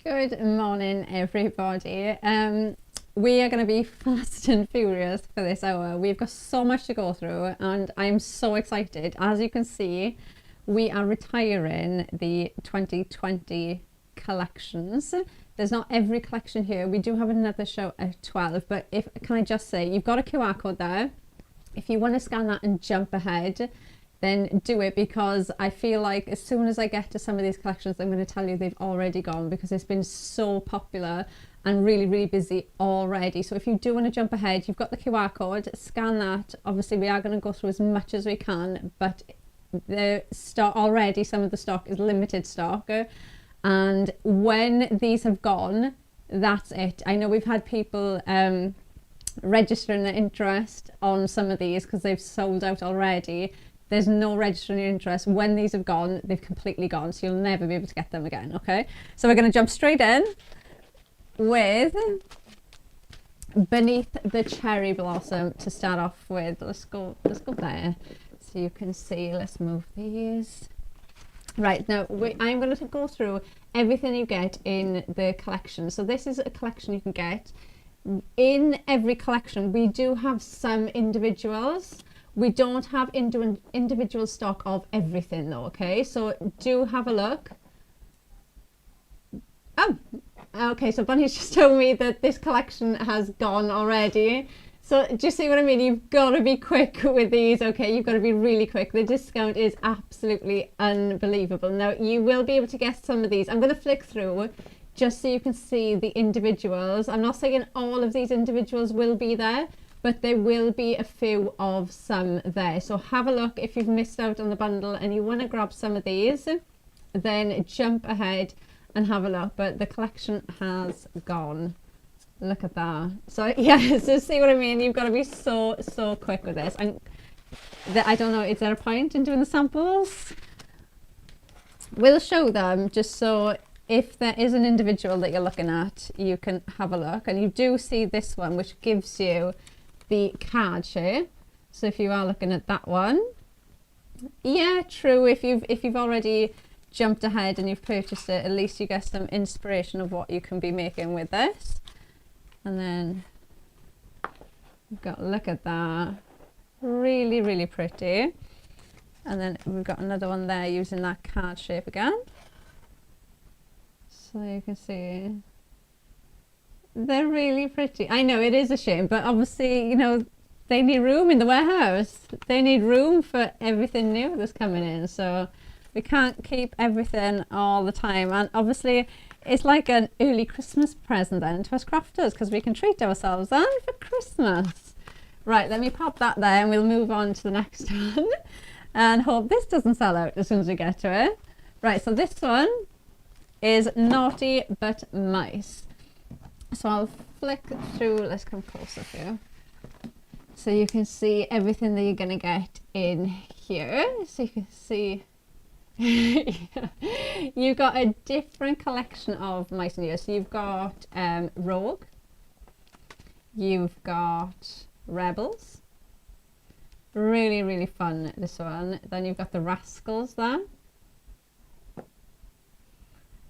Good morning, everybody. We are going to be fast and furious for this hour. We've got so much to go through, and I'm so excited. As you can see, we are retiring the 2020 collections. There's not every collection here. We do have another show at 12, but can I just say, you've got a QR code there. If you want to scan that and jump ahead, then do it, because I feel like as soon as I get to some of these collections, I'm going to tell you they've already gone, because it's been so popular and really, really busy already. So if you do want to jump ahead, you've got the QR code, scan that. Obviously, we are going to go through as much as we can, but the stock already, some of the stock is limited stock. And when these have gone, that's it. I know we've had people registering their interest on some of these because they've sold out already. There's no registering your interest. When these have gone, they've completely gone, so you'll never be able to get them again, okay? So we're going to jump straight in with Beneath the Cherry Blossom to start off with. Let's go there so you can see. Let's move these. Right, now I'm going to go through everything you get in the collection. So this is a collection you can get. In every collection, we do have some individuals. We don't have individual stock of everything though, okay? So do have a look. Oh, okay, so Bunny's just told me that this collection has gone already. So do you see what I mean? You've got to be quick with these, okay? You've got to be really quick. The discount is absolutely unbelievable. Now, you will be able to guess some of these. I'm going to flick through just so you can see the individuals. I'm not saying all of these individuals will be there, but there will be a few of some there. So have a look. If you've missed out on the bundle and you want to grab some of these, then jump ahead and have a look. But the collection has gone. Look at that. So yeah, so see what I mean? You've got to be so quick with this. And I don't know, is there a point in doing the samples? We'll show them just so if there is an individual that you're looking at, you can have a look. And you do see this one, which gives you the card shape. So if you are looking at that one, yeah, true. If you've already jumped ahead and you've purchased it, at least you get some inspiration of what you can be making with this. And then we've got, look at that, really pretty. And then we've got another one there using that card shape again. So you can see they're really pretty. I know it is a shame, but obviously, you know, they need room in the warehouse. They need room for everything new that's coming in. So we can't keep everything all the time. And obviously, it's like an early Christmas present then to us crafters, because we can treat ourselves then for Christmas. Right, let me pop that there and we'll move on to the next one. And hope this doesn't sell out as soon as we get to it. Right, so this one is Naughty But Nice. So I'll flick through, let's come closer here. So you can see everything that you're going to get in here. So you can see you've got a different collection of mice in here. So you've got Rogue, you've got Rebels, really fun this one. Then you've got the Rascals there.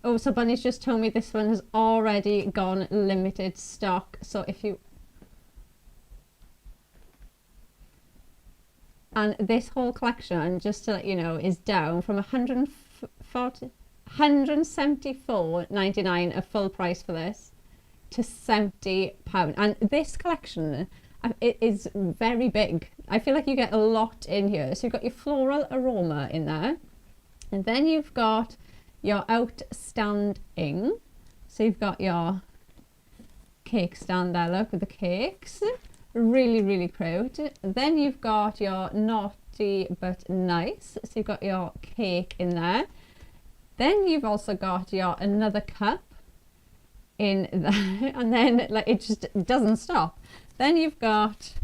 Oh, so Bunny's just told me this one has already gone limited stock. So if you... And this whole collection, just to let you know, is down from £174.99, a full price for this, to £70. And this collection, it is very big. I feel like you get a lot in here. So you've got your floral aroma in there. And then you've got your outstanding. So you've got your cake stand there, look, with the cakes. Really cute. Then you've got your Naughty But Nice. So you've got your cake in there. Then you've also got your another cup in there. And then like it just doesn't stop. Then you've got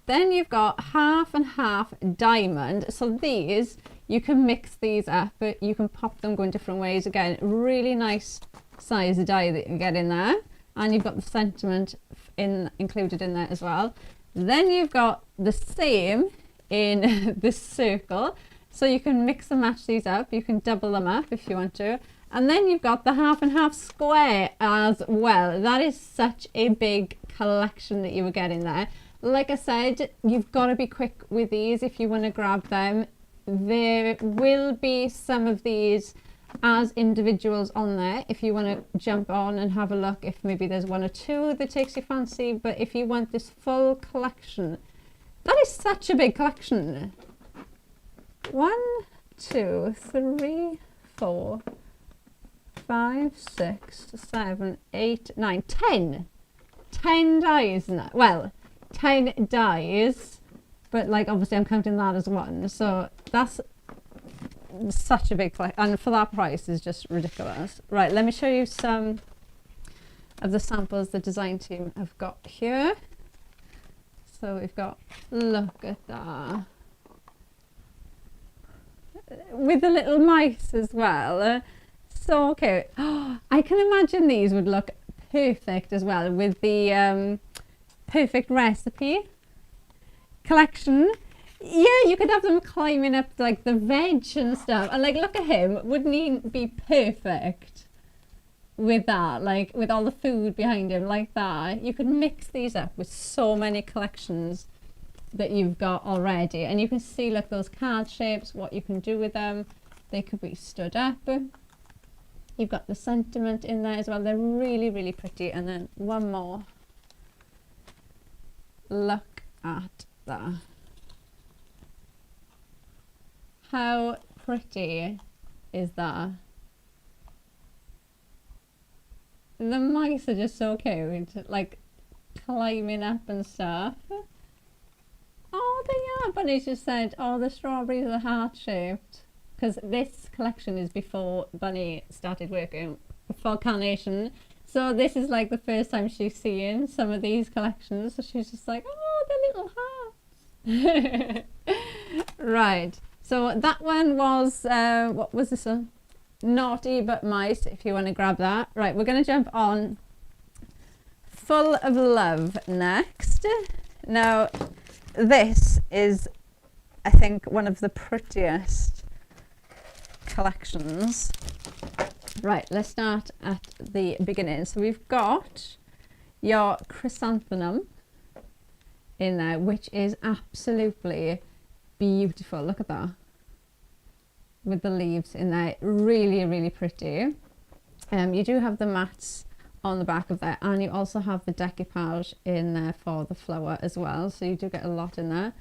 half and half diamond. So these, you can mix these up, but you can pop them going different ways. Again, really nice size die that you get in there. And you've got the sentiment included in there as well. Then you've got the same in the circle. So you can mix and match these up. You can double them up if you want to. And then you've got the half and half square as well. That is such a big collection that you were getting there. Like I said, you've got to be quick with these if you want to grab them. There will be some of these as individuals on there if you want to jump on and have a look if maybe there's one or two that takes your fancy. But if you want this full collection, that is such a big collection. 1, 2, 3, 4, 5, 6, 7, 8, 9, 10. 10 dies now. Well, 10 dies, but like obviously I'm counting that as one. So that's such a big collection, and for that price is just ridiculous. Right, let me show you some of the samples the design team have got here. So we've got, look at that. With the little mice as well. So cute. Oh, I can imagine these would look perfect as well with the perfect recipe collection. Yeah, you could have them climbing up like the veg and stuff. And like, look at him. Wouldn't he be perfect with that? Like with all the food behind him like that. You could mix these up with so many collections that you've got already. And you can see, look, those card shapes, what you can do with them. They could be stood up. You've got the sentiment in there as well. They're really, really pretty. And then one more. Look at that. How pretty is that? The mice are just so cute, like climbing up and stuff. Oh, they are. Bunny's just said, oh, the strawberries are heart-shaped. Because this collection is before Bunny started working for Carnation. So this is like the first time she's seeing some of these collections. So she's just like, oh, the little hearts. Right. So that one was, what was this one? Naughty But Mice, if you want to grab that. Right, we're going to jump on Full of Love next. Now, this is, I think, one of the prettiest collections. Right, let's start at the beginning. So we've got your chrysanthemum in there, which is absolutely beautiful. Look at that. With the leaves in there, really, really pretty. You do have the mats on the back of there, and you also have the decoupage in there for the flower as well, so you do get a lot in there.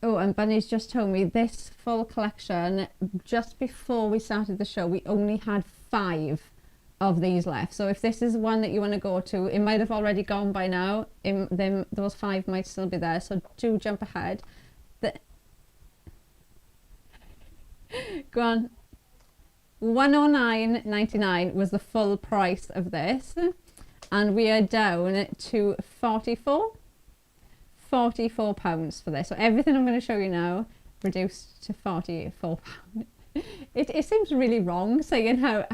Oh, and Bunny's just told me this full collection, just before we started the show, we only had 5 of these left. So if this is one that you want to go to, it might have already gone by now. Then those 5 might still be there, so do jump ahead. Go on. £109.99 was the full price of this, and we are down to £44 for this. So everything I'm going to show you now reduced to £44. It seems really wrong saying how.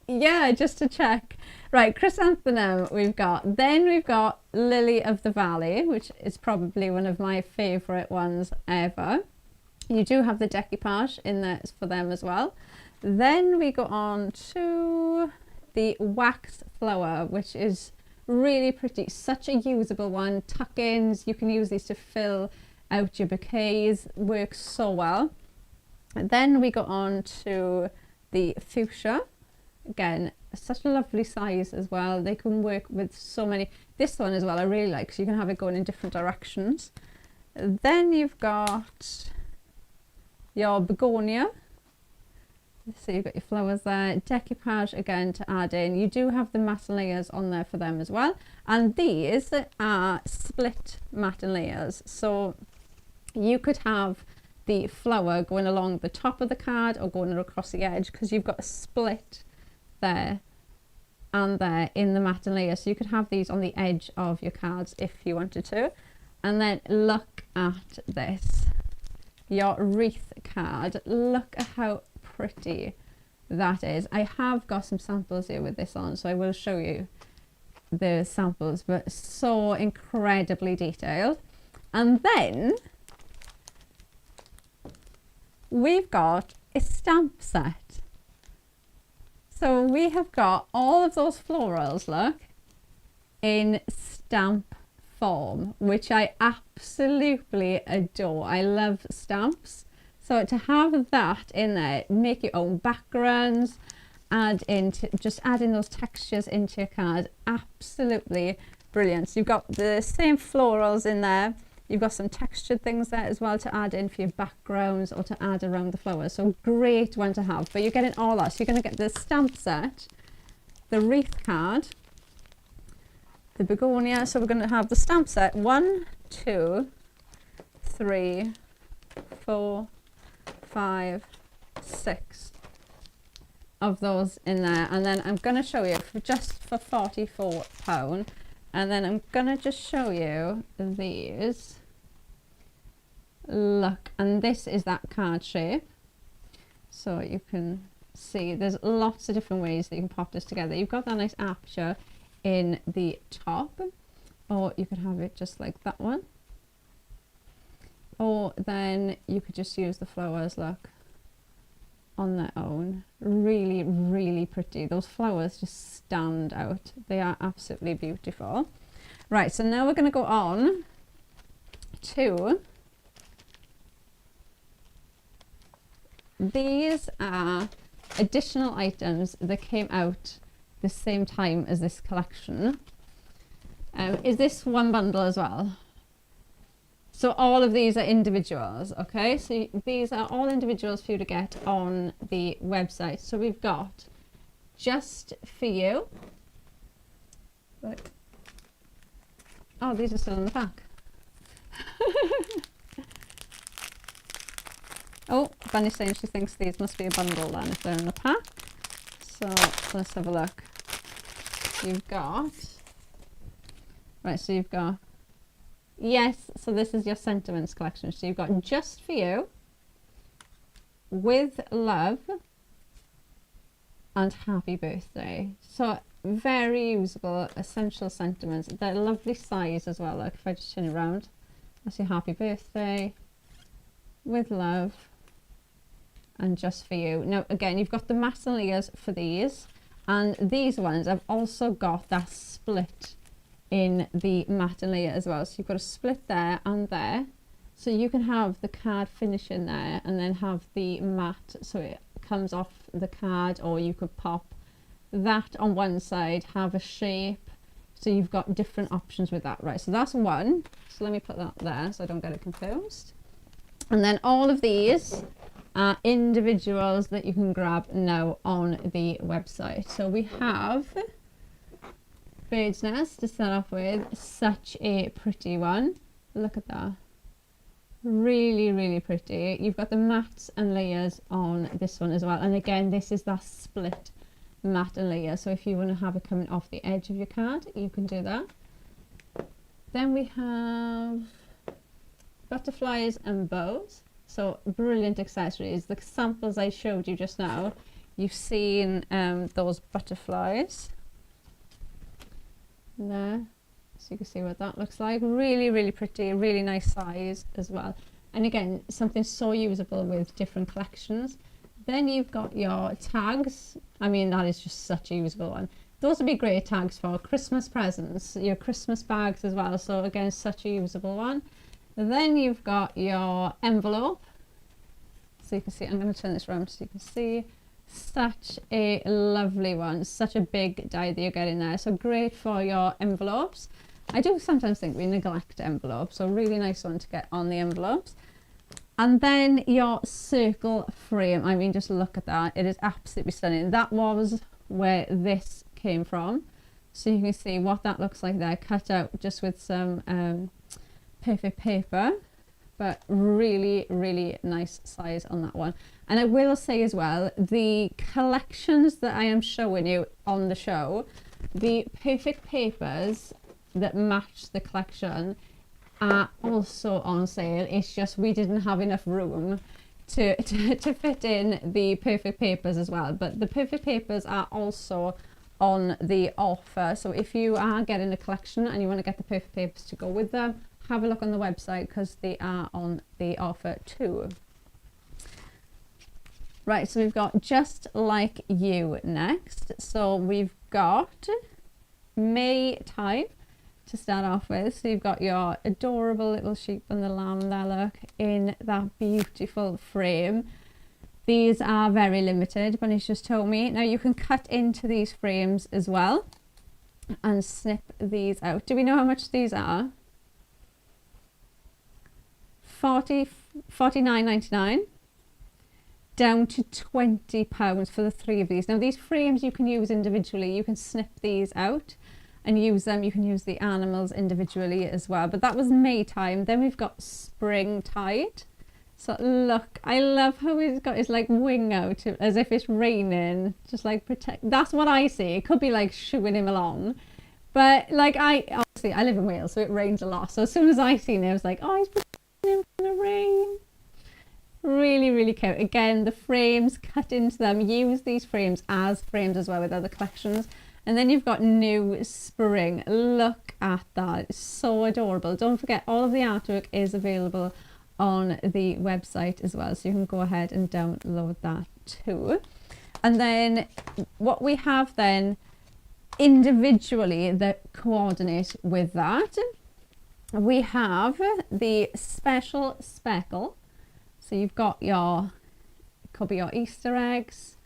Yeah, just to check. Right, chrysanthemum we've got. Then we've got Lily of the Valley, which is probably one of my favourite ones ever. You do have the decoupage in there for them as well. Then we go on to the wax flower, which is really pretty. Such a usable one. Tuck-ins, you can use these to fill out your bouquets. Works so well. And then we go on to the fuchsia. Again, such a lovely size as well. They can work with so many. This one as well I really like, so you can have it going in different directions. Then you've got your begonia. So you've got your flowers there. Decoupage again to add in. You do have the matte layers on there for them as well. And these are split matte layers. So you could have the flower going along the top of the card or going across the edge, because you've got a split there and there in the matte layer, so you could have these on the edge of your cards if you wanted to. And then look at this, your wreath card. Look at how pretty that is. I have got some samples here with this on, so I will show you the samples, but so incredibly detailed. And then we've got a stamp set. So we have got all of those florals, look, in stamp form, which I absolutely adore. I love stamps. So to have that in there, make your own backgrounds, just add in those textures into your card, absolutely brilliant. So you've got the same florals in there. You've got some textured things there as well to add in for your backgrounds or to add around the flowers. So great one to have. But you're getting all that. So you're going to get the stamp set, the wreath card, the begonia. So we're going to have the stamp set 1, 2, 3, 4, 5, 6 of those in there. And then I'm going to show you just for £44. And then I'm going to just show you these. Look, and this is that card shape. So you can see there's lots of different ways that you can pop this together. You've got that nice aperture in the top, or you could have it just like that one. Or then you could just use the flowers, look, on their own. Really, really pretty. Those flowers just stand out. They are absolutely beautiful. Right, so now we're going to go on to, these are additional items that came out the same time as this collection. Is this one bundle as well? So all of these are individuals, okay? So these are all individuals for you to get on the website. So we've got Just For You. Look. Oh, these are still in the pack. Oh, Bunny's saying she thinks these must be a bundle then if they're in the pack. So let's have a look. You've got, right, so you've got, yes, so this is your sentiments collection. So you've got Just For You, With Love, and Happy Birthday. So very usable, essential sentiments. They're a lovely size as well. Like if I just turn it around, that's your Happy Birthday, With Love, and Just For You. Now again, you've got the matte and layers for these, and these ones I've also got that split in the matte and layer as well. So you've got a split there and there, so you can have the card finish in there and then have the matte so it comes off the card, or you could pop that on one side, have a shape. So you've got different options with that. Right, so that's one. So let me put that there so I don't get it confused. And then all of these are individuals that you can grab now on the website. So we have Bird's Nest to start off with. Such a pretty one. Look at that. Really, really pretty. You've got the mattes and layers on this one as well. And again, this is that split matte and layer. So if you want to have it coming off the edge of your card, you can do that. Then we have butterflies and bows. So brilliant accessories. The samples I showed you just now, you've seen those butterflies there. So you can see what that looks like. Really, really pretty, really nice size as well. And again, something so usable with different collections. Then you've got your tags. I mean, that is just such a usable one. Those would be great tags for Christmas presents, your Christmas bags as well. So again, such a usable one. And then you've got your envelope. So you can see, I'm going to turn this around so you can see. Such a lovely one. Such a big die that you're getting there. So great for your envelopes. I do sometimes think we neglect envelopes. So really nice one to get on the envelopes. And then your circle frame. I mean, just look at that. It is absolutely stunning. That was where this came from. So you can see what that looks like there, cut out just with some perfect paper. But really, really nice size on that one. And I will say as well, the collections that I am showing you on the show, the perfect papers that match the collection are also on sale. It's just we didn't have enough room to fit in the perfect papers as well. But the perfect papers are also on the offer. So if you are getting a collection and you want to get the perfect papers to go with them, have a look on the website because they are on the offer too. Right, so we've got Just Like You next. So we've got May time to start off with. So you've got your adorable little sheep and the lamb there, look, in that beautiful frame. These are very limited, Bunny's just told me. Now you can cut into these frames as well and snip these out. Do we know how much these are? $49.99 down to £20 for the 3 of these. Now these frames you can use individually. You can snip these out and use them. You can use the animals individually as well. But that was May time. Then we've got Springtide. So look, I love how he's got his like wing out as if it's raining, just like protect. That's what I see. It could be like shooing him along, but like obviously I live in Wales, so it rains a lot. So as soon as I seen it, I was like, oh, he's protecting him from the rain. Really, really cute. Again, the frames, cut into them. Use these frames as frames as well with other collections. And then you've got New Spring. Look at that. It's so adorable. Don't forget, all of the artwork is available on the website as well, so you can go ahead and download that too. And then what we have then individually that coordinate with that, we have the Special Speckle. So you've got your, it could be your Easter eggs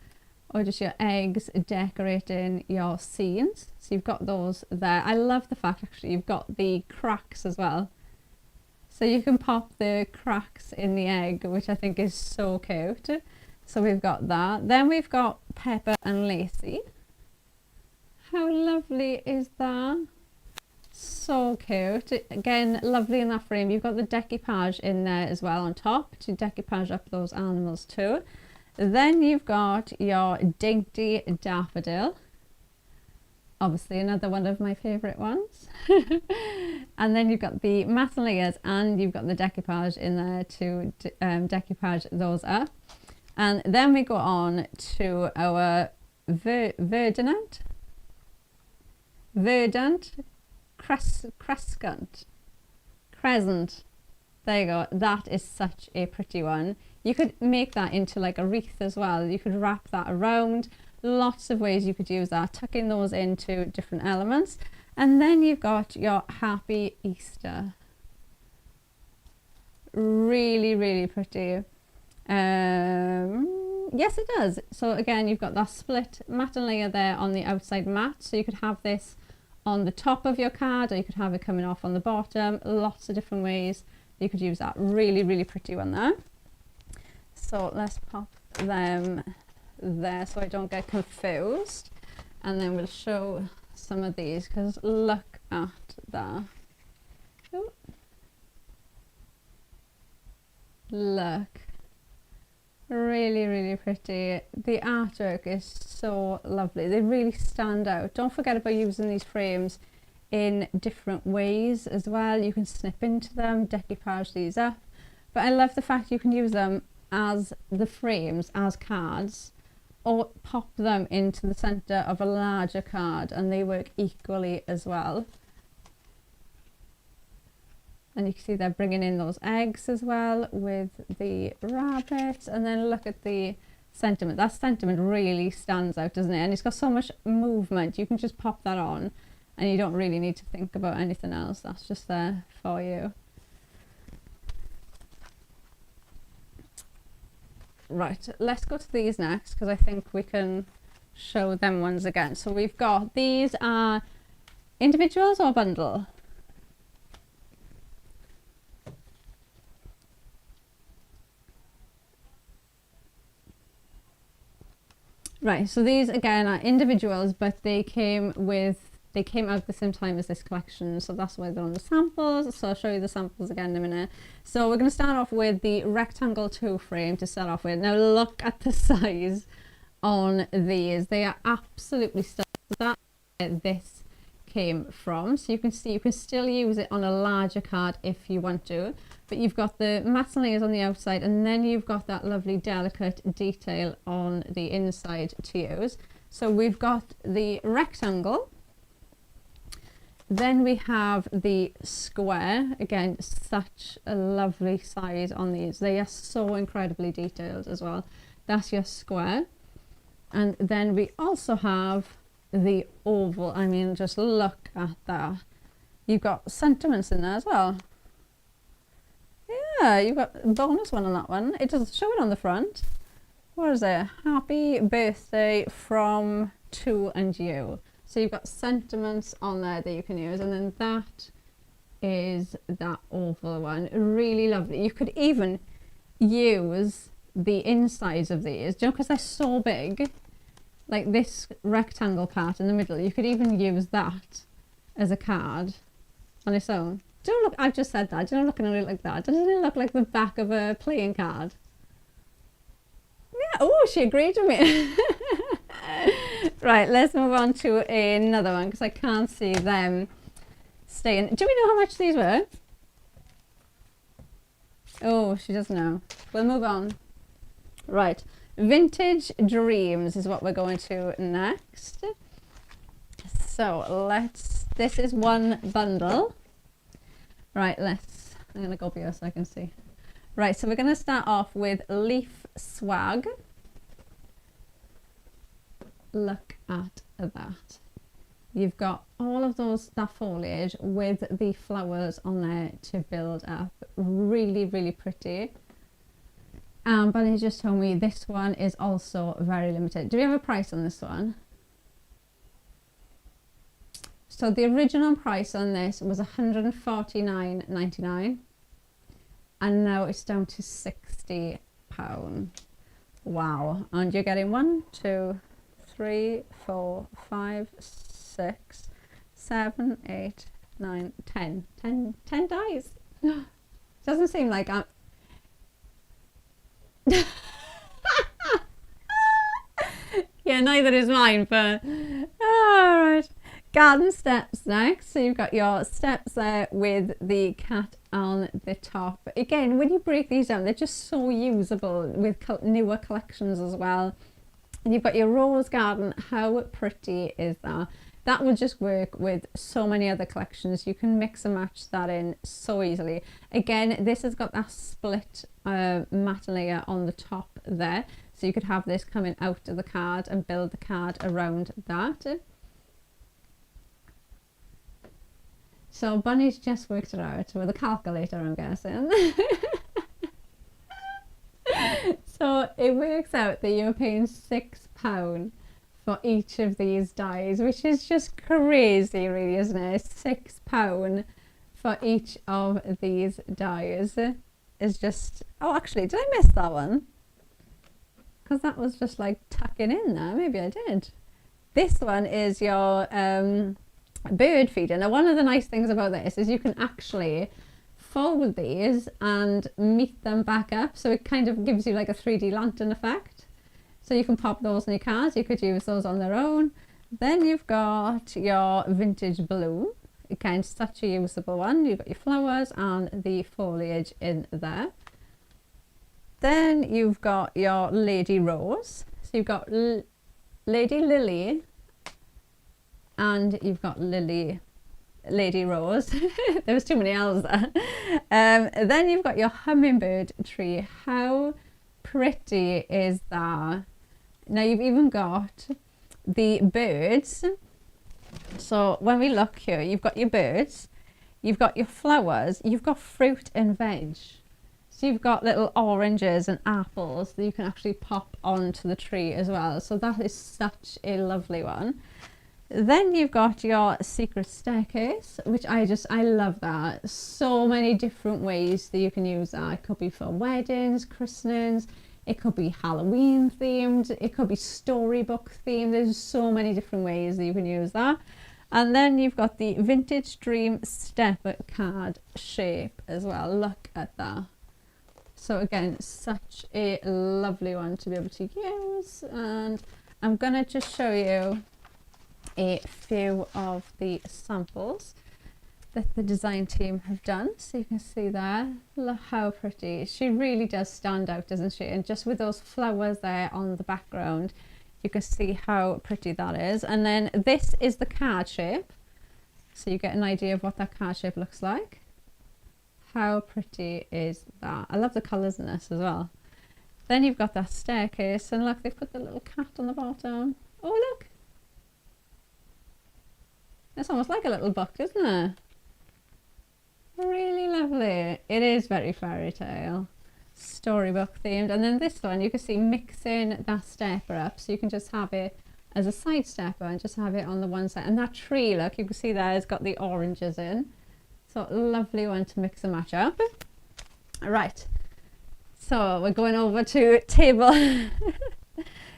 or just your eggs decorating your scenes. So you've got those there. I love the fact actually you've got the cracks as well. So you can pop the cracks in the egg, which I think is so cute. So we've got that. Then we've got Pepper and Lacey. How lovely is that? So cute. Again, lovely in that frame. You've got the decoupage in there as well on top to decoupage up those animals too. Then you've got your Dainty Daffodil. Obviously another one of my favourite ones. And then you've got the matte layers and you've got the decoupage in there to decoupage those up. And then we go on to our Verdant Crescent. There you go. That is such a pretty one. You could make that into like a wreath as well. You could wrap that around. Lots of ways you could use that, tucking those into different elements. And then you've got your Happy Easter. Really, really pretty. Yes, it does. So again, you've got that split matte and layer there on the outside mat. So you could have this on the top of your card, or you could have it coming off on the bottom. Lots of different ways you could use that. Really, really pretty one there. So let's pop them there so I don't get confused, and then we'll show some of these because look at that. Ooh. Look, really, really pretty. The artwork is so lovely. They really stand out. Don't forget about using these frames in different ways as well. You can snip into them, decoupage these up, but I love the fact you can use them as the frames, as cards, or pop them into the center of a larger card and they work equally as well. And you can see they're bringing in those eggs as well with the rabbit. And then look at the sentiment. That sentiment really stands out, doesn't it? And it's got so much movement. You can just pop that on and you don't really need to think about anything else. That's just there for you. Right, let's go to these next because I think we can show them ones again. So we've got, these are individuals or bundle? Right, so these again are individuals, but they came out at the same time as this collection, so that's why they're on the samples. So I'll show you the samples again in a minute. So we're going to start off with the rectangle 2 frame to start off with. Now look at the size on these. They are absolutely stunning. That's where this came from. So you can see you can still use it on a larger card if you want to, but you've got the matte layers on the outside and then you've got that lovely delicate detail on the inside to use. So we've got the rectangle. Then we have the square. Again, such a lovely size on these. They are so incredibly detailed as well. That's your square. And then we also have the oval. I mean, just look at that. You've got sentiments in there as well. Yeah, you've got a bonus one on that one. It doesn't show it on the front. What is it? Happy birthday from, to, and you. So you've got sentiments on there that you can use. And then that is that oval one. Really lovely. You could even use the insides of these, do you know, because they're so big, like this rectangle part in the middle, you could even use that as a card on its own. Don't look, I've just said that, don't looking at it like that. Doesn't it look like the back of a playing card? Yeah, oh, she agreed with me. Right, let's move on to another one because I can't see them staying. Do we know how much these were? Oh, she doesn't know. We'll move on. Right, Vintage Dreams is what we're going to next. So this is one bundle. Right, I'm going to go up here so I can see. Right, so we're going to start off with Leaf Swag. Look at that. You've got all of that foliage with the flowers on there to build up. Really, really pretty. But he just told me this one is also very limited. Do we have a price on this one? So the original price on this was £149.99 and now it's down to £60. Wow. And you're getting 1, 2, 3, 4, 5, 6, 7, 8, 9, 10. 10 dies. Doesn't seem like I'm... Yeah, neither is mine, but... Alright. Garden steps next. So you've got your steps there with the cat on the top. Again, when you break these down, they're just so usable with newer collections as well. And you've got your rose garden. How pretty is that? That would just work with so many other collections. You can mix and match that in so easily. Again, this has got that split matte layer on the top there. So you could have this coming out of the card and build the card around that. So Bunny's just worked it out with a calculator, I'm guessing. So it works out that you're paying £6 for each of these dies, which is just crazy, really, isn't it? £6 for each of these dies is just... Oh, actually, did I miss that one? Because that was just like tucking in there. Maybe I did. This one is your... bird feeder. Now, one of the nice things about this is you can actually fold these and meet them back up, so it kind of gives you like a 3D lantern effect. So you can pop those in your cards. You could use those on their own. Then you've got your vintage bloom. Again, such a usable one. You've got your flowers and the foliage in there. Then you've got your lady rose. So you've got lady lily and you've got Lady Rose. There was too many L's there. Then you've got your hummingbird tree. How pretty is that? Now you've even got the birds. So when we look here, you've got your birds, you've got your flowers, you've got fruit and veg. So you've got little oranges and apples that you can actually pop onto the tree as well. So that is such a lovely one. Then you've got your secret staircase, which I love that. So many different ways that you can use that. It could be for weddings, christenings, it could be Halloween themed, it could be storybook themed. There's so many different ways that you can use that. And then you've got the Vintage Dream step card shape as well. Look at that. So again, such a lovely one to be able to use. And I'm gonna just show you a few of the samples that the design team have done, so you can see there. Look how pretty. She really does stand out, doesn't she? And just with those flowers there on the background, you can see how pretty that is. And then this is the card shape, so you get an idea of what that card shape looks like. How pretty is that? I love the colours in this as well. Then you've got that staircase, and look, they've put the little cat on the bottom. Oh, look. It's almost like a little book, isn't it? Really lovely. It is very fairy tale, storybook themed. And then this one, you can see mixing that stepper up, so you can just have it as a side stepper and just have it on the one side. And that tree, look, you can see there has got the oranges in. So lovely one to mix and match up. Right, so we're going over to table.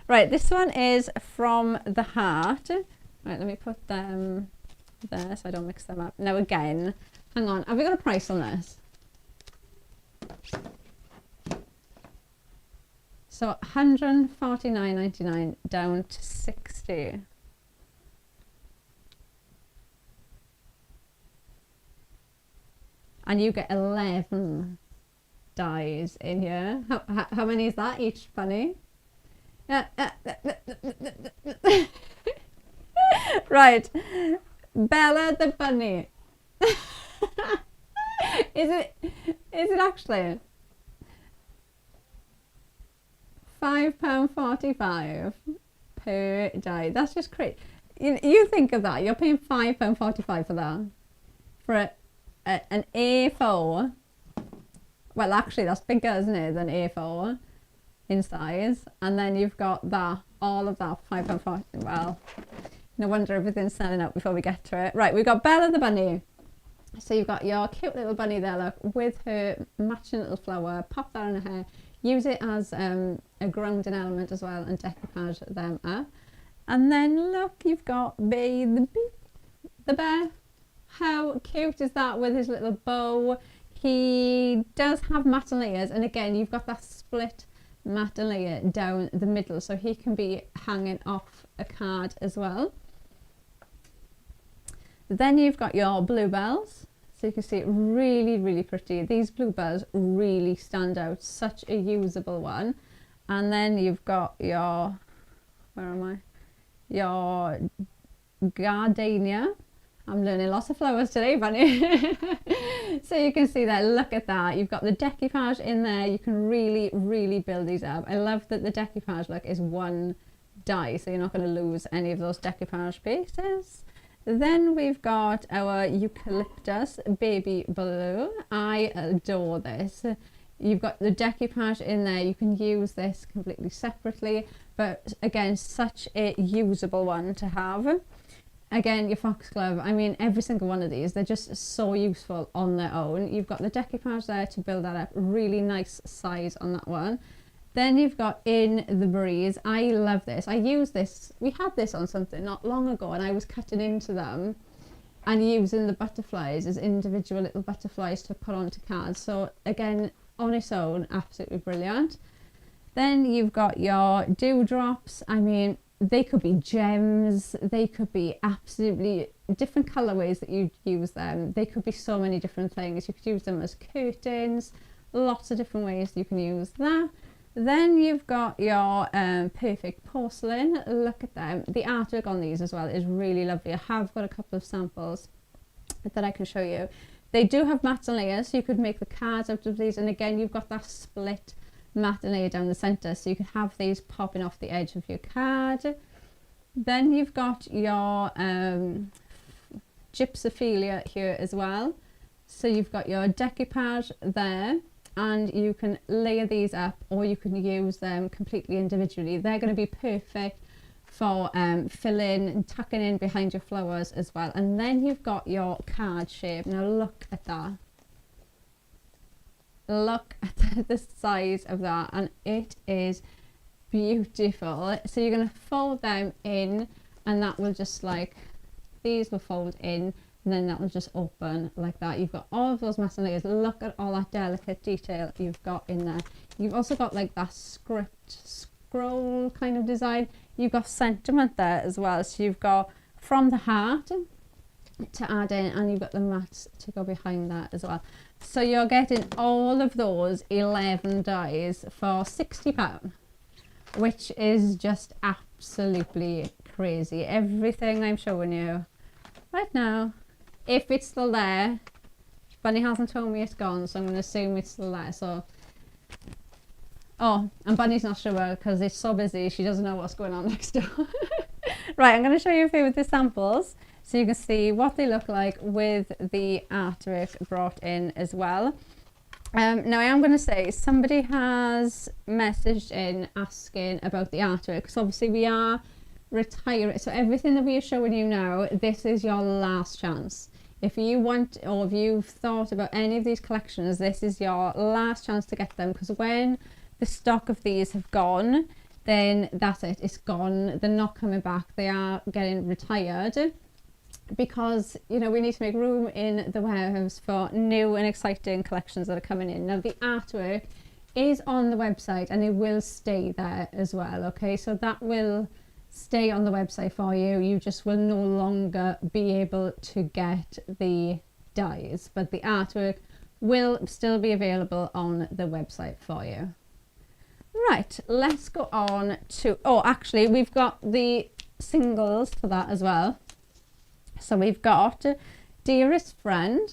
Right, this one is from the Heart. Right, let me put them there so I don't mix them up. Now again, hang on, have we got a price on this? So $149.99 down to $60. And you get 11 dies in here. How many is that each bunny? Right, Bella the bunny. Is it actually £5.45 per die? That's just crazy. You think of that, you're paying £5.45 for that, for an A4. Well, actually that's bigger, isn't it, than A4 in size. And then you've got that, all of that, £5.40. Well, no wonder everything's selling out before we get to it. Right, we've got Bella the bunny. So you've got your cute little bunny there, look, with her matching little flower. Pop that on her hair. Use it as a grounding element as well, and decoupage them up. And then look, you've got the bear. How cute is that with his little bow? He does have matte layers, and again, you've got that split matte layer down the middle, so he can be hanging off a card as well. Then you've got your bluebells, so you can see really, really pretty. These bluebells really stand out, such a usable one. And then you've got your, where am I? Your gardenia. I'm learning lots of flowers today, Bunny. So you can see that, look at that. You've got the decoupage in there. You can really, really build these up. I love that the decoupage, look, is one die, so you're not going to lose any of those decoupage pieces. Then we've got our eucalyptus baby blue. I adore this. You've got the decoupage in there. You can use this completely separately, but again, such a usable one to have. Again, your foxglove, I mean, every single one of these, they're just so useful on their own. You've got the decoupage there to build that up. Really nice size on that one. Then you've got In the Breeze. I love this. I use this. We had this on something not long ago, and I was cutting into them and using the butterflies as individual little butterflies to put onto cards. So again, on its own, absolutely brilliant. Then you've got your dewdrops. I mean, they could be gems. They could be absolutely different colorways that you use them. They could be so many different things. You could use them as curtains. Lots of different ways you can use that. Then you've got your perfect porcelain. Look at them. The artwork on these as well is really lovely. I have got a couple of samples that I can show you. They do have matte layers, so you could make the cards out of these. And again, you've got that split matte layer down the center, so you could have these popping off the edge of your card. Then you've got your gypsophilia here as well. So you've got your decoupage there, and you can layer these up, or you can use them completely individually. They're going to be perfect for filling and tucking in behind your flowers as well. And then you've got your card shape. Now look at that. Look at the size of that, and it is beautiful. So you're going to fold them in, and that will just, like, these will fold in, and then that will just open like that. You've got all of those massive layers. Look at all that delicate detail you've got in there. You've also got like that scroll kind of design. You've got sentiment there as well. So you've got from the heart to add in, and you've got the mats to go behind that as well. So you're getting all of those 11 dies for £60, which is just absolutely crazy. Everything I'm showing you right now, if it's still there, Bunny hasn't told me it's gone, so I'm going to assume it's still there. So Oh, and Bunny's not sure because it's so busy, she doesn't know what's going on next door. Right, I'm going to show you a few of the samples so you can see what they look like with the artwork brought in as well. Now I am going to say somebody has messaged in asking about the artwork, because obviously we are retiring, so everything that we are showing you now, this is your last chance. If you want, or if you've thought about any of these collections, this is your last chance to get them, because when the stock of these have gone, then that's it, it's gone, they're not coming back, they are getting retired, because you know we need to make room in the warehouse for new and exciting collections that are coming in. Now the artwork is on the website and it will stay there as well, okay, so that will stay on the website for you. You just will no longer be able to get the dies, but the artwork will still be available on the website for you. Right, let's go on to, oh actually we've got the singles for that as well. So we've got Dearest Friend.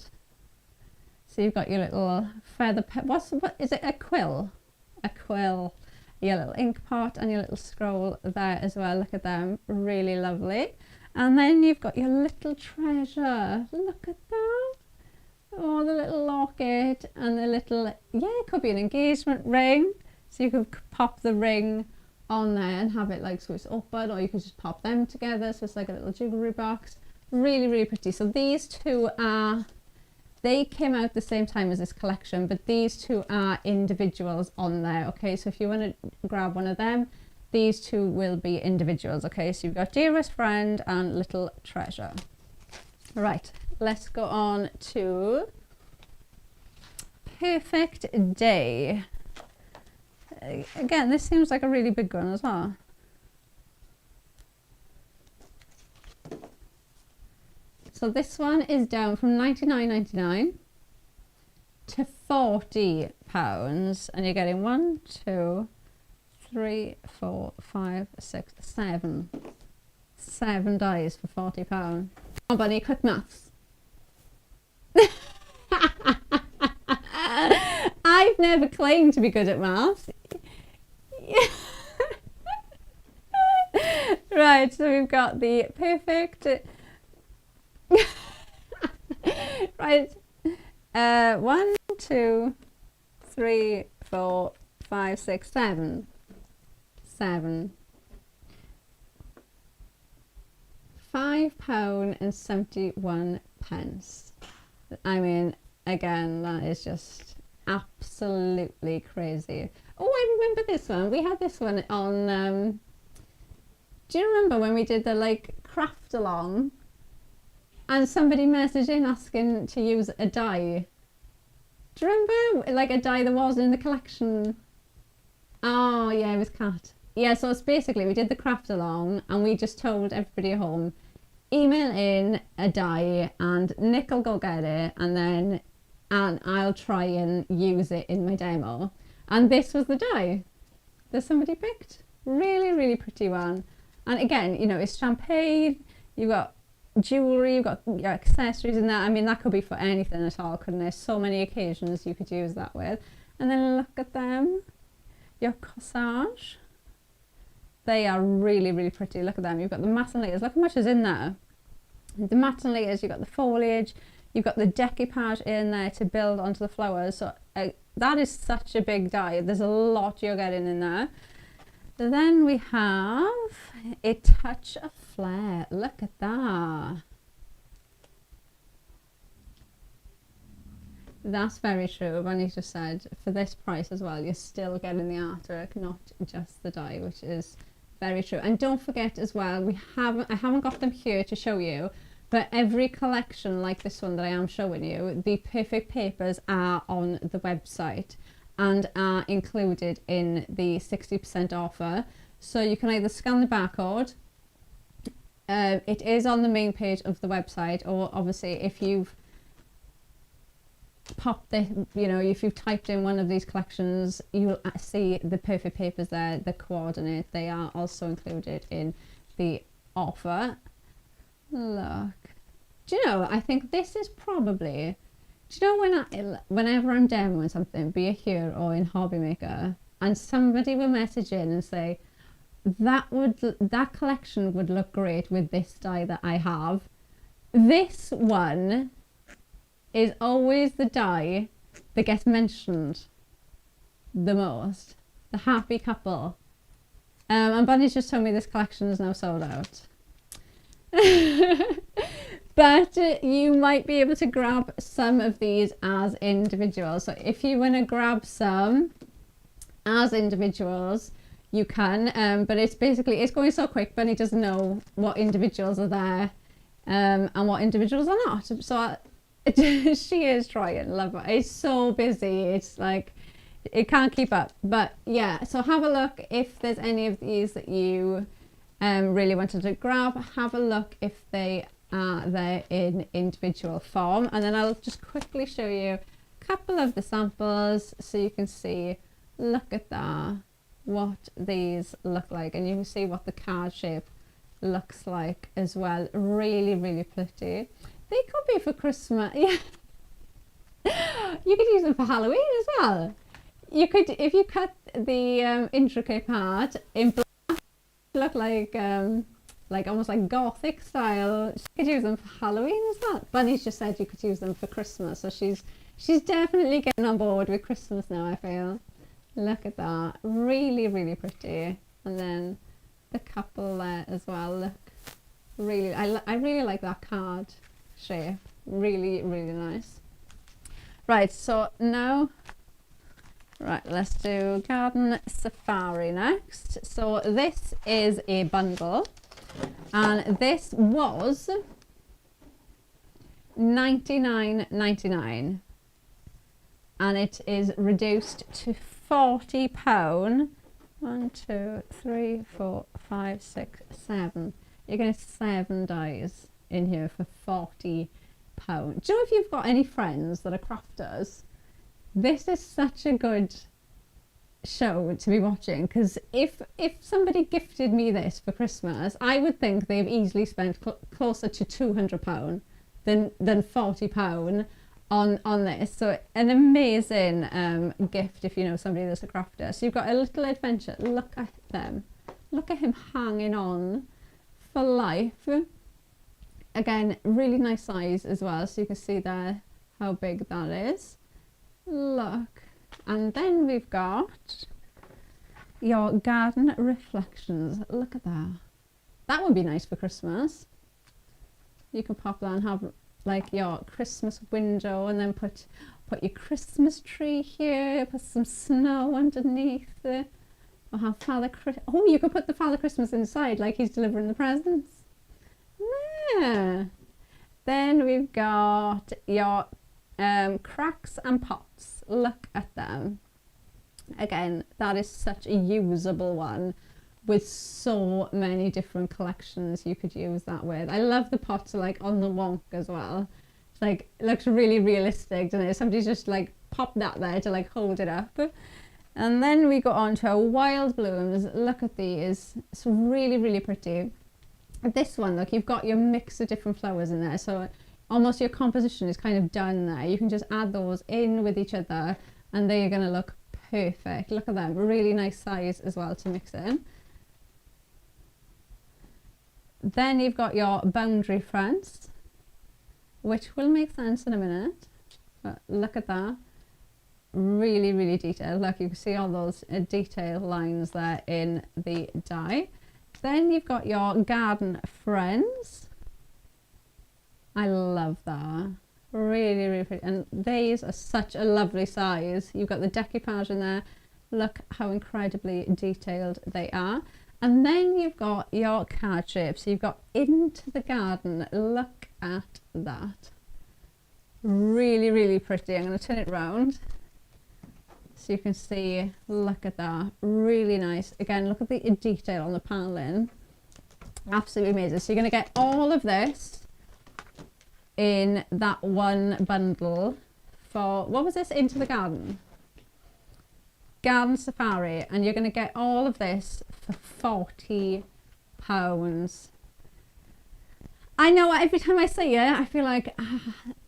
So you've got your little feather pet, what is it, a quill? A quill, your little ink pot and your little scroll there as well. Look at them, really lovely. And then you've got your little treasure, look at that. Oh, the little locket and the little, yeah, it could be an engagement ring. So you could pop the ring on there and have it like so it's open, or you could just pop them together so it's like a little jewelry box. Really, really pretty. So these two are, they came out the same time as this collection, but these two are individuals on there, okay? So if you want to grab one of them, these two will be individuals, okay? So you've got Dearest Friend and Little Treasure. Right, let's go on to Perfect Day. Again, this seems like a really big one as well. So this one is down from £99.99 to £40, and you're getting 1, 2, 3, 4, 5, 6, 7 dies for £40. Oh, Bunny, quick maths. I've never claimed to be good at maths. Right, so we've got the perfect. Right, 1, 2, 3, 4, 5, 6, 7. £5.71. I mean, again, that is just absolutely crazy. Oh, I remember this one. We had this one on. Do you remember when we did the like craft along? And somebody messaged in asking to use a die. Do you remember? Like a die that wasn't in the collection. Oh, yeah, it was cat. Yeah, so it's basically, we did the craft along and we just told everybody at home, email in a die and Nick will go get it and I'll try and use it in my demo. And this was the die that somebody picked. Really, really pretty one. And again, you know, it's champagne, you've got jewellery, you've got your accessories in that. I mean, that could be for anything at all, couldn't it? So many occasions you could use that with. And then look at them, your corsage. They are really, really pretty. Look at them. You've got the matte layers. Look how much is in there. The matte layers, you've got the foliage, you've got the decoupage in there to build onto the flowers. So that is such a big die. There's a lot you're getting in there. Then we have a touch of flair. Look at that. That's very true. Bunny just said for this price as well, you're still getting the artwork, not just the die, which is very true. And don't forget as well, I haven't got them here to show you, but every collection like this one that I am showing you, the perfect papers are on the website and are included in the 60% offer. So you can either scan the barcode, it is on the main page of the website, or obviously if you've popped the, you know, if you've typed in one of these collections, you'll see the perfect papers there, the coordinate, they are also included in the offer. Look, do you know, I think this is probably, do you know, whenever I'm demoing something, be it here or in Hobby Maker, and somebody will message in and say, that collection would look great with this die that I have. This one is always the die that gets mentioned the most. The happy couple. And Bunny's just told me this collection is now sold out. But you might be able to grab some of these as individuals. So if you want to grab some as individuals, you can. But it's going so quick, Bunny doesn't know what individuals are there and what individuals are not. So she is trying, love her. It's so busy. It's like, it can't keep up. But yeah, so have a look if there's any of these that you really wanted to grab. Have a look if they are there in individual form, and then I'll just quickly show you a couple of the samples so you can see, look at that, what these look like, and you can see what the card shape looks like as well. Really, really pretty. They could be for Christmas. Yeah. You could use them for Halloween as well. You could, if you cut the intricate part in black, look like almost like gothic style. You could use them for Halloween as well. Bunny's just said you could use them for Christmas, so she's definitely getting on board with Christmas now, I feel. Look at that, really, really pretty. And then the couple there as well. Look, really, I really like that card shape. Really, really nice. Right, so now, right, let's do Garden Safari next. So this is a bundle, and this was £99.99, and it is reduced to £40. 1, 2, 3, 4, 5, 6, 7. You're getting 7 dies in here for £40. Do you know, if you've got any friends that are crafters, this is such a good show to be watching, because if somebody gifted me this for Christmas, I would think they've easily spent closer to £200 than £40 on this. So an amazing gift if you know somebody that's a crafter. So you've got a little adventure. Look at them. Look at him hanging on for life. Again, really nice size as well, so you can see there how big that is. Look. And then we've got your garden reflections. Look at that. That would be nice for Christmas. You can pop that and have like your Christmas window, and then put your Christmas tree here, put some snow underneath it. Or have oh, you could put the Father Christmas inside like he's delivering the presents. Yeah. Then we've got your cracks and pots. Look at them. Again, that is such a usable one with so many different collections you could use that with. I love the pots like on the wonk as well. It's like, it looks really realistic, doesn't it? Somebody's just like popped that there to like hold it up. And then we go on to our wild blooms. Look at these. It's really, really pretty. This one, look, you've got your mix of different flowers in there, so almost your composition is kind of done there. You can just add those in with each other and they're going to look perfect. Look at them, really nice size as well to mix in. Then you've got your boundary fronts, which will make sense in a minute, but look at that. Really, really detailed. Look, you can see all those detail lines there in the die. Then you've got your garden friends. I love that. Really, really pretty. And these are such a lovely size. You've got the decoupage in there. Look how incredibly detailed they are. And then you've got your card shapes. So you've got into the garden. Look at that. Really, really pretty. I'm going to turn it round so you can see. Look at that. Really nice. Again, look at the detail on the paneling. Absolutely amazing. So you're going to get all of this in that one bundle for, what was this? Into the Garden. Garden Safari. And you're going to get all of this for £40. I know every time I say it, I feel like,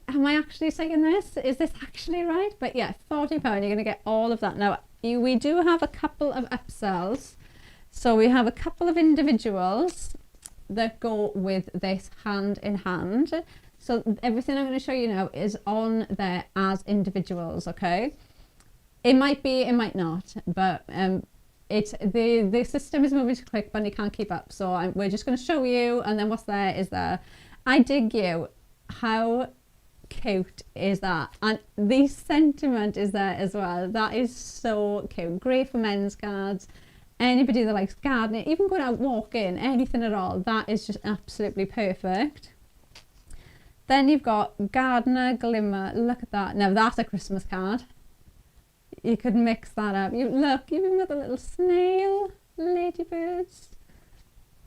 am I actually saying this? Is this actually right? But yeah, £40, you're going to get all of that. Now, we do have a couple of upsells. So we have a couple of individuals that go with this hand in hand. So everything I'm going to show you now is on there as individuals, okay? It might be, it might not, but it's the system is moving too quick, Bunny can't keep up. So we're just going to show you, and then what's there is there. I dig you. How cute is that? And the sentiment is there as well. That is so cute. Great for men's cards. Anybody that likes gardening, even going out walking, anything at all, that is just absolutely perfect. Then you've got Gardener Glimmer. Look at that. Now that's a Christmas card. You could mix that up. Look, you've even got the little snail, ladybirds.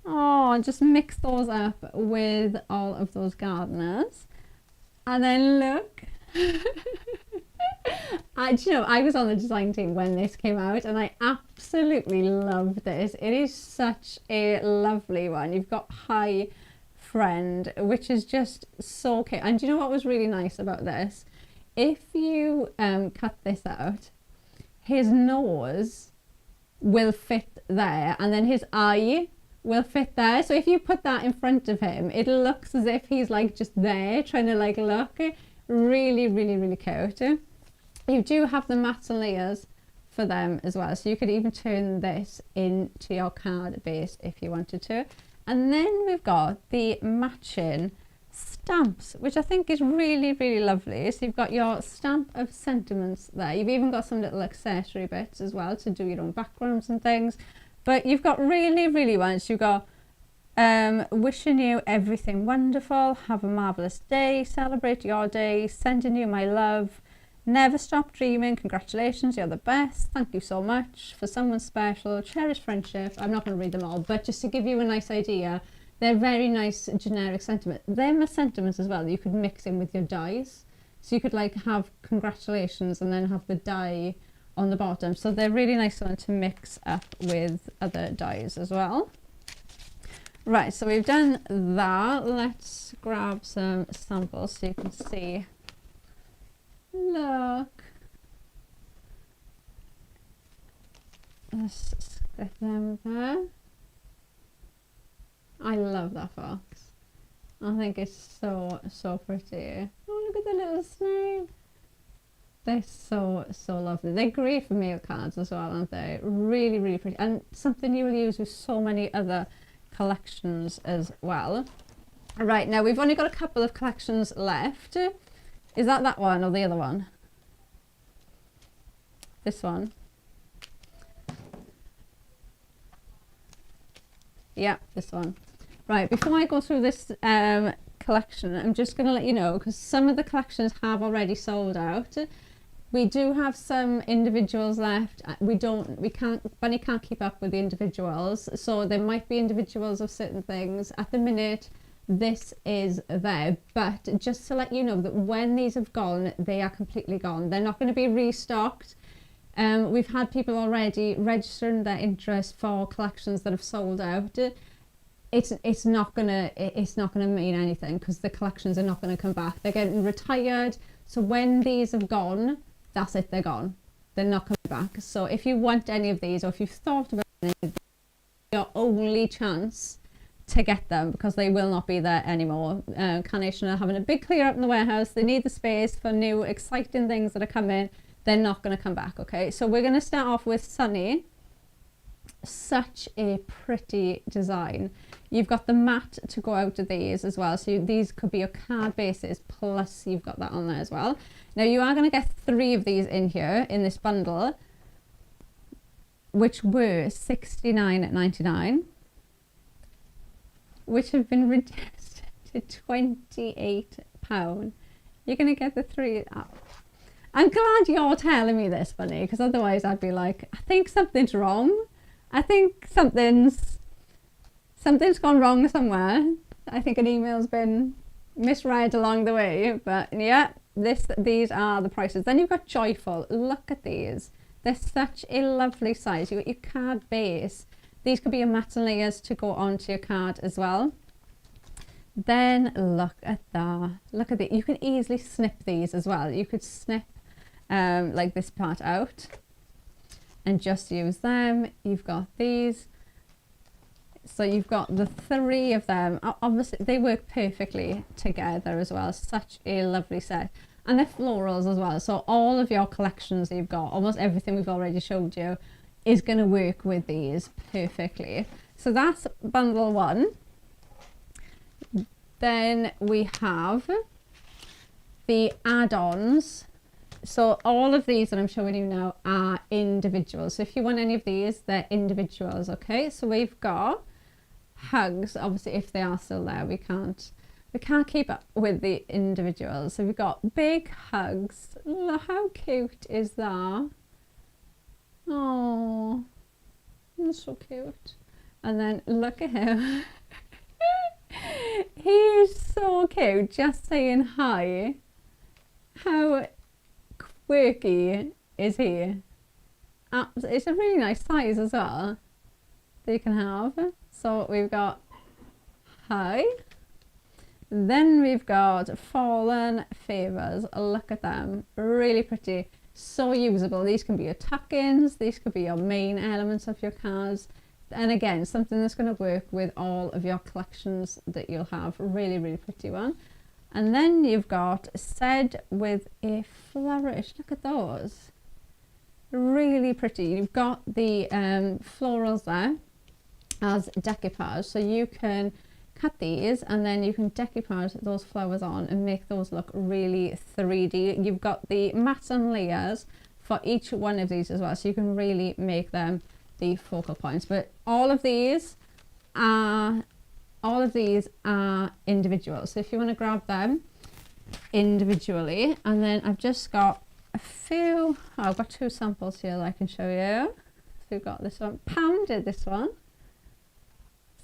Oh, just mix those up with all of those gardeners. And then look. I was on the design team when this came out, and I absolutely love this. It is such a lovely one. You've got Hi Friend, which is just so cute. And do you know what was really nice about this? If you cut this out, his nose will fit there, and then his eye will fit there. So if you put that in front of him, it looks as if he's like just there trying to like look. Really, really, really cute. You do have the mats and layers for them as well, so you could even turn this into your card base if you wanted to. And then we've got the matching stamps, which I think is really, really lovely. So you've got your stamp of sentiments there. You've even got some little accessory bits as well to do your own backgrounds and things. But you've got really, really ones. You've got wishing you everything wonderful, have a marvellous day, celebrate your day, sending you my love, never stop dreaming, congratulations, you're the best, thank you so much, for someone special, cherish friendship. I'm not going to read them all, but just to give you a nice idea, they're very nice generic sentiment. They're sentiments as well that you could mix in with your dies. So you could like have congratulations and then have the die on the bottom. So they're really nice one to mix up with other dies as well. Right, so we've done that. Let's grab some samples so you can see. Look. Let's stick them there. I love that fox. I think it's so, so pretty. Oh, look at the little snail. They're so, so lovely. They're great for meal cards as well, aren't they? Really, really pretty. And something you will use with so many other collections as well. Right, now we've only got a couple of collections left. Is that one or the other one? This one. Yeah, this one. Right, before I go through this collection, I'm just going to let you know, because some of the collections have already sold out. We do have some individuals left. Bunny can't keep up with the individuals, so there might be individuals of certain things. At the minute, this is there, but just to let you know that when these have gone, they are completely gone. They're not going to be restocked. We've had people already registering their interest for collections that have sold out. It's not gonna mean anything because the collections are not going to come back. They're getting retired. So when these have gone, that's it, they're gone. They're not coming back. So if you want any of these, or if you've thought about any of these, your only chance to get them, because they will not be there anymore. Carnation are having a big clear up in the warehouse. They need the space for new exciting things that are coming. They're not going to come back. Okay, so we're going to start off with Sunny. Such a pretty design. You've got the mat to go out of these as well, so these could be your card bases, plus you've got that on there as well. Now you are going to get 3 of these in here in this bundle, which were $69.99, which have been reduced to £28. You're going to get the 3 up. I'm glad you're telling me this, Bunny, because otherwise I'd be like, I think something's wrong. I think something's gone wrong somewhere. I think an email's been misread along the way, but yeah, these are the prices. Then you've got Joyful. Look at these. They're such a lovely size. You've got your card base. These could be your mats and layers to go onto your card as well. Then look at that. Look at it. You can easily snip these as well. You could snip like this part out. and just use them. You've got these. So you've got the 3 of them. Obviously, they work perfectly together as well. Such a lovely set. And they're florals as well. So all of your collections that you've got, almost everything we've already showed you, is going to work with these perfectly. So that's bundle 1. Then we have the add-ons. So all of these that I'm showing you now are individuals. So if you want any of these, they're individuals, okay? So we've got hugs. Obviously, if they are still there, we can't keep up with the individuals. So we've got big hugs. Look, how cute is that? Oh, that's so cute. And then look at him. He is so cute, just saying hi. How quirky is he? It's a really nice size as well that you can have. So we've got hi. Then we've got fallen favors. Look at them, really pretty, so usable. These can be your tuck-ins, these could be your main elements of your cards, and again, something that's going to work with all of your collections that you'll have. Really, really pretty one. And then you've got said with a flourish. Look at those, really pretty. You've got the florals there as decoupage, so you can cut these and then you can decoupage those flowers on and make those look really 3D. You've got the matten layers for each one of these as well, so you can really make them the focal points. But all of these are individual, so if you want to grab them individually. And then I've just got a few, I've got 2 samples here that I can show you. So we've got this one. Pam did this one.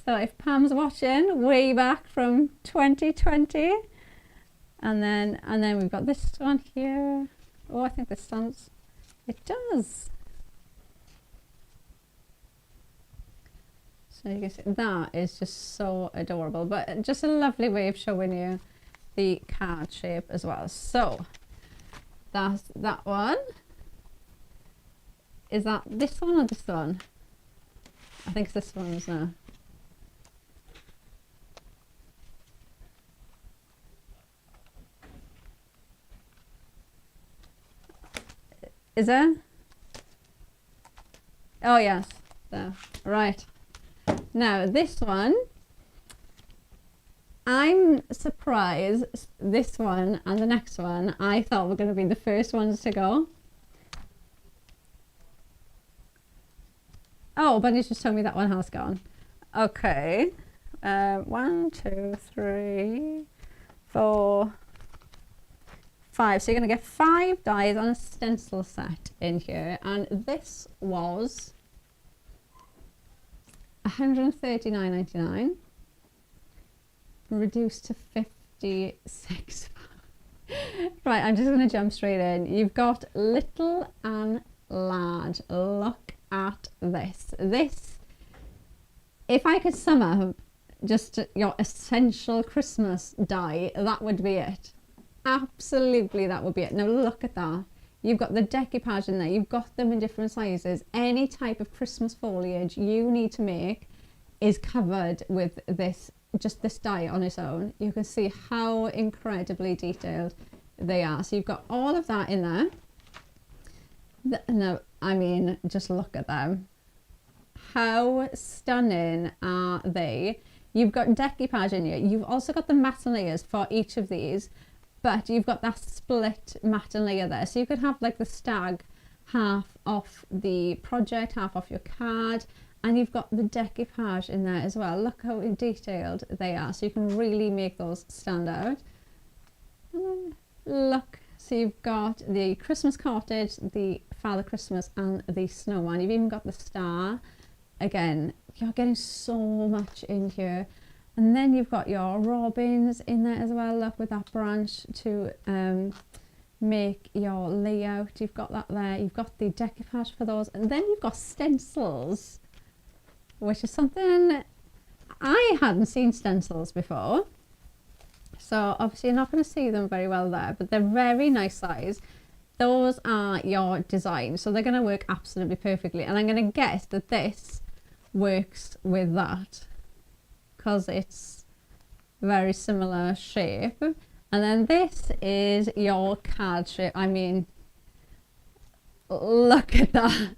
So if Pam's watching, way back from 2020, and then we've got this one here. Oh, I think this stands. It does. So you can see that is just so adorable, but just a lovely way of showing you the card shape as well. So that's that one. Is that this one or this one? I think it's this one, isn't it? Is it? Oh yes, there. Right. Now this one, I'm surprised this one and the next one I thought were going to be the first ones to go. Oh, Bunny's just told me that one has gone. Okay. 1, 2, 3, 4, 5. So you're going to get 5 dies on a stencil set in here, and this was £139.99 reduced to 56. Right, I'm just going to jump straight in. You've got little and large. Look at this. This, if I could sum up just your essential Christmas die, that would be it. Absolutely, that would be it. Now look at that. You've got the decoupage in there. You've got them in different sizes. Any type of Christmas foliage you need to make is covered with this, just this die on its own. You can see how incredibly detailed they are. So you've got all of that in there. No, I mean, just look at them. How stunning are they? You've got decoupage in here. You've also got the matte layers for each of these, but you've got that split matte layer there. So you could have like the stag half off the project, half off your card, and you've got the decoupage in there as well. Look how detailed they are. So you can really make those stand out. And then look, so you've got the Christmas cottage, the Father Christmas, and the snowman. You've even got the star. Again, you're getting so much in here. And then you've got your robins in there as well. Look, with that branch to make your layout. You've got that there. You've got the decoupage for those. And then you've got stencils, which is something I hadn't seen stencils before. So obviously you're not going to see them very well there, but they're very nice size. those are your designs. So they're going to work absolutely perfectly. And I'm going to guess that this works with that because it's very similar shape. And then this is your card shape. I mean, look at that.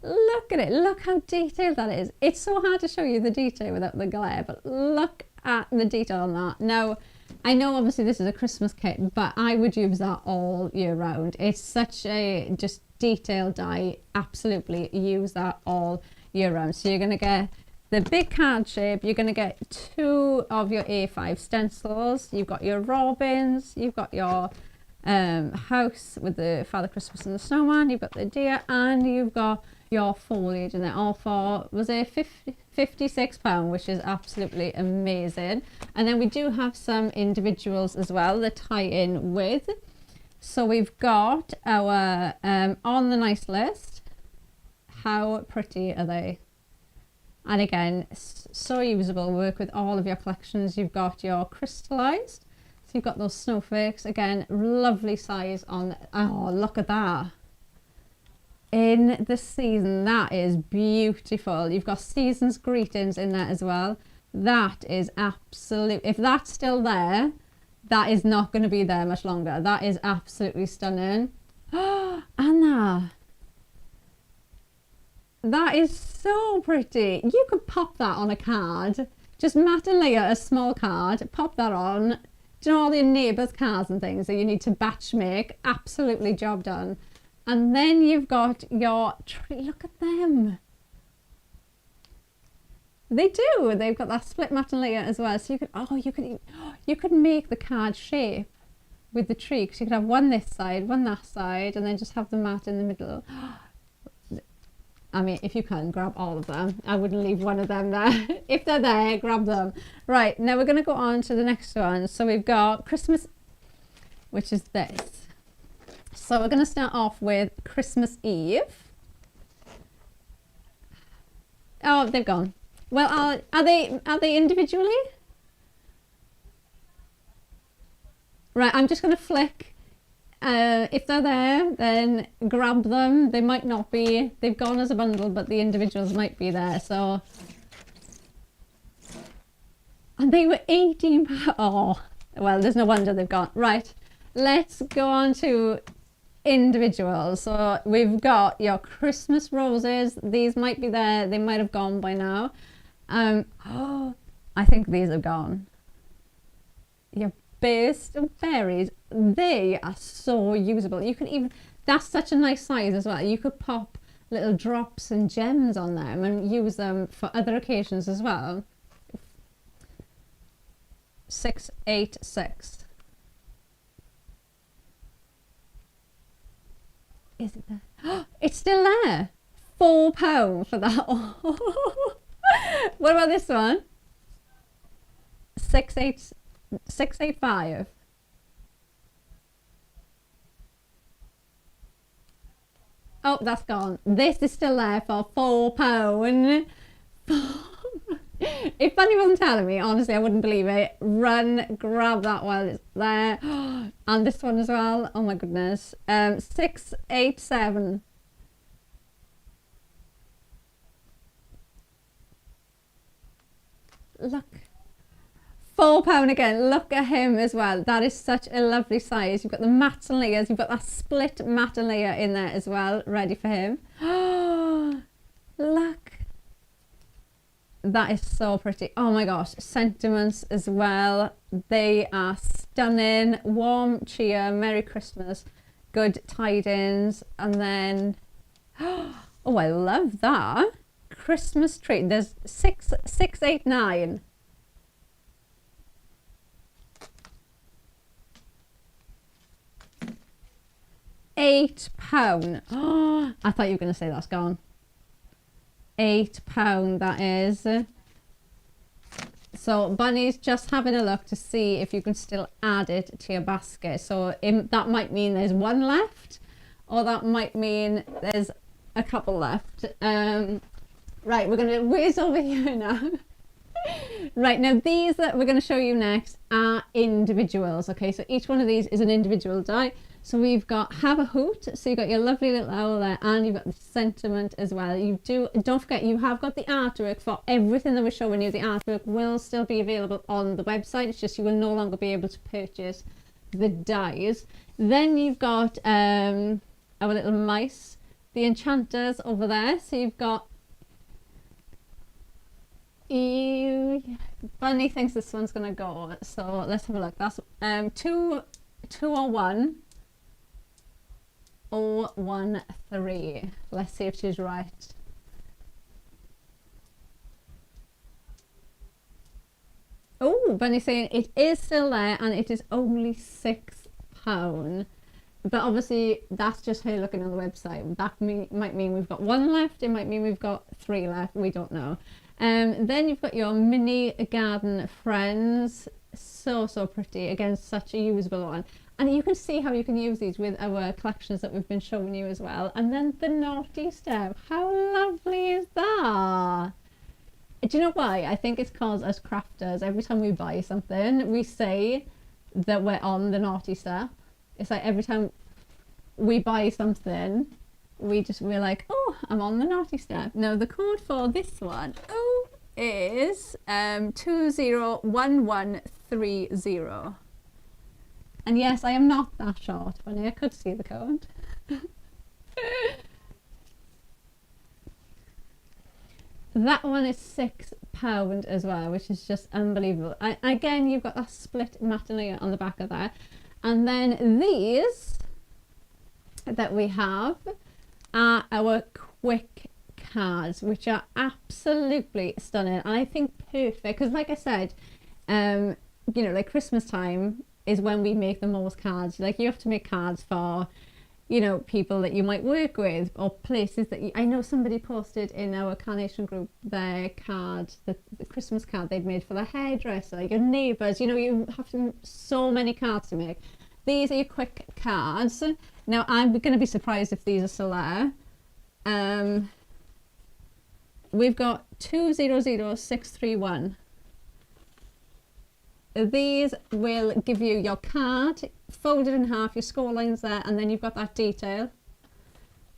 Look at it. Look how detailed that is. It's so hard to show you the detail without the glare, but look at the detail on that. Now, I know obviously this is a Christmas kit, but I would use that all year round. It's such a just detailed die. Absolutely use that all year round. So you're going to get the big card shape. You're going to get 2 of your A5 stencils. You've got your robins. You've got your house with the Father Christmas and the snowman. You've got the deer, and you've got your foliage, and they're all for, was it £56, which is absolutely amazing. And then we do have some individuals as well that tie in with. So we've got our on the nice list. How pretty are they? And again, so usable, work with all of your collections. You've got your crystallized, so you've got those snowflakes, again, lovely size on. Oh, look at that. In the season, that is beautiful. You've got season's greetings in there as well. That is absolute. If that's still there, that is not going to be there much longer. That is absolutely stunning. Oh, Anna, that is so pretty. You could pop that on a card. Just matte and layer a small card, pop that on. Do you know all your neighbours' cards and things that you need to batch make? Absolutely job done. And then you've got your tree. Look at them. They do. They've got that split matte and layer as well. So you could make the card shape with the tree, because you could have one this side, one that side, and then just have the matte in the middle. I mean, if you can, grab all of them. I wouldn't leave one of them there. If they're there, grab them. Right, now we're going to go on to the next one. So we've got Christmas, which is this. So we're going to start off with Christmas Eve. Oh, they've gone. Well, are they individually? Right, I'm just going to flick. If they're there, then grab them. They might not be. They've gone as a bundle, but the individuals might be there. So, and they were £18. Oh, well, there's no wonder they've gone. Right, let's go on to individuals. So we've got your Christmas roses. These might be there. They might have gone by now. Oh, I think these have gone. Your burst of berries. They are so usable. You can even, that's such a nice size as well. You could pop little drops and gems on them and use them for other occasions as well. 686. Is it there? Oh, it's still there. £4 for that one. What about this one? 685. Oh, that's gone. This is still there for £4. If Bunny wasn't telling me, honestly, I wouldn't believe it. Run, grab that while it's there. And this one as well. Oh my goodness. 687. Look. £4 again. Look at him as well. That is such a lovely size. You've got the matte and layers. You've got that split matte and layer in there as well, ready for him. Oh, look. That is so pretty. Oh my gosh. Sentiments as well. They are stunning. Warm cheer. Merry Christmas. Good tidings. And then, oh, I love that. Christmas tree. There's 689. £8. Oh, I thought you were going to say that's gone. £8 that is. So Bunny's just having a look to see if you can still add it to your basket. So that might mean there's one left, or that might mean there's a couple left. Right, we're going to whiz over here now. Right, now these that we're going to show you next are individuals. Okay, so each one of these is an individual die. So we've got have a hoot. So you've got your lovely little owl there, and you've got the sentiment as well. Don't forget, you have got the artwork for everything that we're showing you. The artwork will still be available on the website. It's just you will no longer be able to purchase the dies. Then you've got our little mice, the enchanters over there. So you've got Bunny thinks this one's gonna go, so let's have a look. That's 201 013. Let's see if she's right. Oh, Bunny's saying it is still there and it is only £6. But obviously that's just her looking on the website. That might mean we've got one left, it might mean we've got 3 left, we don't know. Then you've got your mini garden friends. So pretty. Again, such a usable one. And you can see how you can use these with our collections that we've been showing you as well. And then the naughty step. How lovely is that? Do you know why? I think it's because as crafters, every time we buy something, we say that we're on the naughty step. It's like every time we buy something, we're like, oh, I'm on the naughty step. Now the code for this one is 201130. And yes, I am not that short, but I could see the code. That one is £6 as well, which is just unbelievable. Again, you've got that split matinee on the back of that. And then these that we have are our quick cards, which are absolutely stunning. And I think perfect, because like I said, you know, like Christmas time is when we make the most cards. Like you have to make cards for, you know, people that you might work with or places that I know somebody posted in our Carnation group their card, the Christmas card they'd made for the hairdresser, like your neighbours. You know, you have so many cards to make. These are your quick cards. Now I'm going to be surprised if these are still there. We've got 200631. These will give you your card folded in half, your score lines there, and then you've got that detail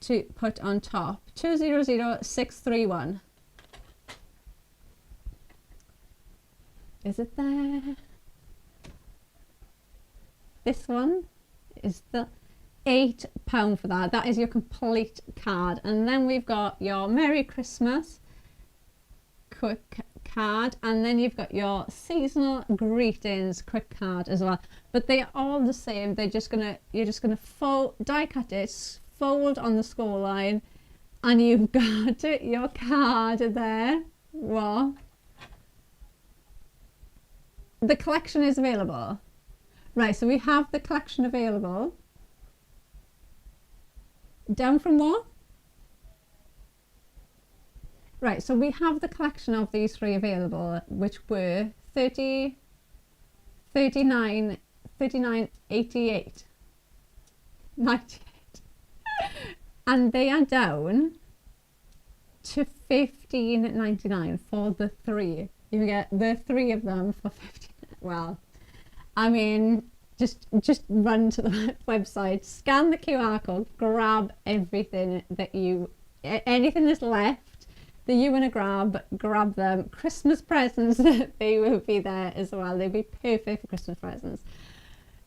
to put on top. 200631. Is it there? This one is the £8 for that. That is your complete card. And then we've got your Merry Christmas quick card, and then you've got your seasonal greetings quick card as well. But they are all the same. You're just gonna fold, die cut it, fold on the score line, and you've got your card there. What? The collection is available. Right, so we have the collection available. Down from what? Right, so we have the collection of these 3 available, which were 39, 88, 98. And they are down to £15.99 for the 3. You get the 3 of them for 15. Well, I mean, just run to the website, scan the QR code, grab everything that anything that's left that you want to grab them. Christmas presents, they will be there as well. They'll be perfect for Christmas presents.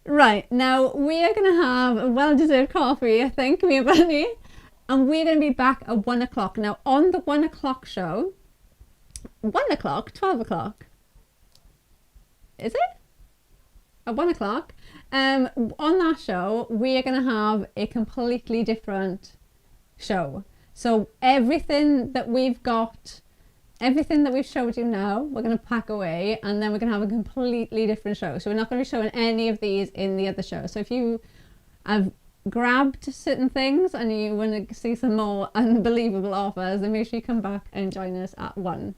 Right, now we are going to have a well-deserved coffee, I think, me and Bunny, and we're going to be back at 1 o'clock. Now, on the 1 o'clock show, 1 o'clock, 12 o'clock, is it? At 1 o'clock, on that show, we are going to have a completely different show. So everything that we've got, everything that we've showed you now, we're going to pack away, and then we're going to have a completely different show. So we're not going to be showing any of these in the other show. So if you have grabbed certain things and you want to see some more unbelievable offers, then make sure you come back and join us at 1.